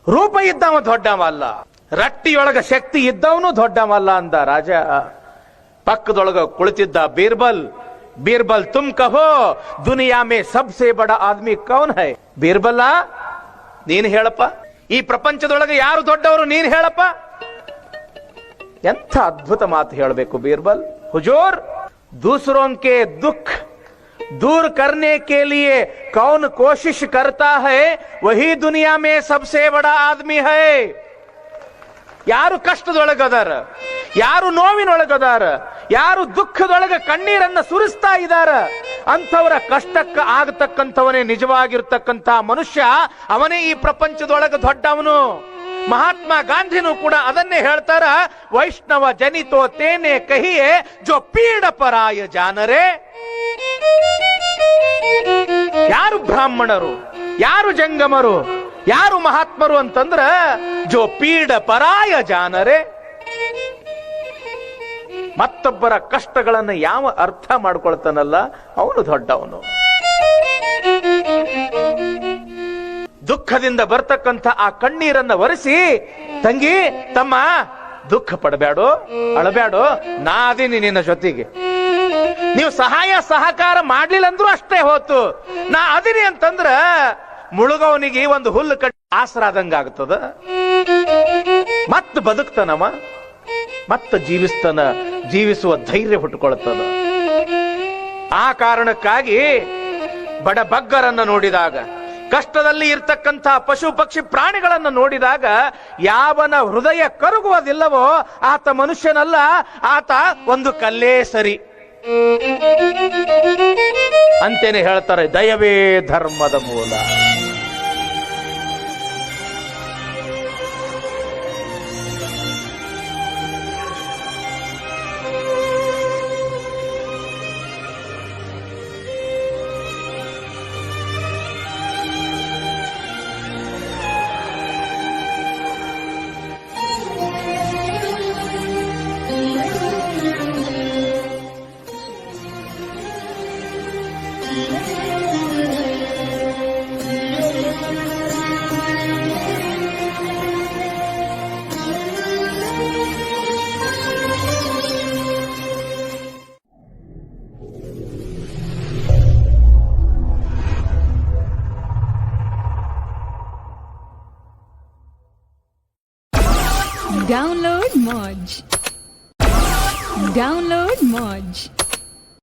ರೂಪ ಇದ್ದವ ದೊಡ್ಡವಲ್ಲ, ರಟ್ಟಿಯೊಳಗ ಶಕ್ತಿ ಇದ್ದವನು ದೊಡ್ಡವಲ್ಲ ಅಂದ ರಾಜ. ಪಕ್ಕದೊಳಗ ಕುಳಿತಿದ್ದ ಬೀರ್ಬಲ್, ಬೀರ್ಬಲ್ ತುಮ್ ಕಹೋ ದುನಿಯಾ ಮೇ ಸಬ್ಸೆ ಬಡ ಆದ್ಮಿ ಕೌನ್ ಹೈ? ಬೀರ್ಬಲ್ಲ, ನೀನ್ ಹೇಳಪ್ಪ, ಈ ಪ್ರಪಂಚದೊಳಗೆ ಯಾರು ದೊಡ್ಡವರು, ನೀನ್ ಹೇಳಪ್ಪ. ಎಂಥ ಅದ್ಭುತ ಮಾತು ಹೇಳಬೇಕು ಬೀರ್ಬಲ್. ಹುಜೂರ್, दूसरों के दुख दूर करने के लिए कौन कोशिश करता है वही दुनिया में सबसे बड़ा आदमी है. ಯಾರು ಕಷ್ಟದೊಳಗದಾರ, ಯಾರು ನೋವಿನೊಳಗದಾರ, ಯಾರು ದುಃಖದೊಳಗ ಕಣ್ಣೀರನ್ನ ಸುರಿಸ್ತಾ ಇದಾರ, ಅಂಥವರ ಕಷ್ಟಕ್ಕೆ ಆಗತಕ್ಕಂಥವನೇ ನಿಜವಾಗಿರ್ತಕ್ಕಂಥ ಮನುಷ್ಯ. ಅವನೇ ಈ ಪ್ರಪಂಚದೊಳಗ ದೊಡ್ಡವನು. ಮಹಾತ್ಮ ಗಾಂಧಿನೂ ಕೂಡ ಅದನ್ನೇ ಹೇಳ್ತಾರ, ವೈಷ್ಣವ ಜನಿತೋ ತೇನೆ ಕಹಿಯೇ ಜೋ ಪೀಡ ಪರಾಯ ಜಾನರೇ. ಯಾರು ಬ್ರಾಹ್ಮಣರು, ಯಾರು ಜಂಗಮರು, ಯಾರು ಮಹಾತ್ಮರು ಅಂತಂದ್ರ ಜೋ ಪೀಡ ಪರಾಯ ಜಾನರೇ. ಮತ್ತೊಬ್ಬರ ಕಷ್ಟಗಳನ್ನು ಯಾವ ಅರ್ಥ ಮಾಡ್ಕೊಳ್ತಾನಲ್ಲ ಅವನು ದೊಡ್ಡವನು. ದುಃಖದಿಂದ ಬರ್ತಕ್ಕಂಥ ಆ ಕಣ್ಣೀರನ್ನ ಒರೆಸಿ, ತಂಗಿ ತಮ್ಮ ದುಃಖ ಪಡಬೇಡೋ, ಅಳಬೇಡೋ, ನಾ ಅದೀನಿ ನಿನ್ನ ಜೊತೆಗೆ. ನೀವು ಸಹಾಯ ಸಹಕಾರ ಮಾಡ್ಲಿಲ್ಲ ಅಂದ್ರೂ ಅಷ್ಟೇ ಹೋತು, ನಾ ಅದೀನಿ ಅಂತಂದ್ರ ಮುಳುಗವನಿಗೆ ಒಂದು ಹುಲ್ಲು ಕಟ್ಟಿ ಆಸರಾದಂಗ ಆಗ್ತದ. ಮತ್ತ ಬದುಕ್ತಾನವ, ಮತ್ತ ಜೀವಿಸ್ತಾನ, ಜೀವಿಸುವ ಧೈರ್ಯ ಹುಟ್ಟುಕೊಳ್ತದ. ಆ ಕಾರಣಕ್ಕಾಗಿ ಬಡ ಬಗ್ಗರನ್ನ ನೋಡಿದಾಗ, ಕಷ್ಟದಲ್ಲಿ ಇರ್ತಕ್ಕಂಥ ಪಶು ಪಕ್ಷಿ ಪ್ರಾಣಿಗಳನ್ನು ನೋಡಿದಾಗ ಯಾವನ ಹೃದಯ ಕರಗುವುದಿಲ್ಲವೋ ಆತ ಮನುಷ್ಯನಲ್ಲ, ಆತ ಒಂದು ಕಲ್ಲೇ ಸರಿ ಅಂತೇನೆ ಹೇಳ್ತಾರೆ. ದಯವೇ ಧರ್ಮದ ಮೂಲ. Download Moj. Download Moj.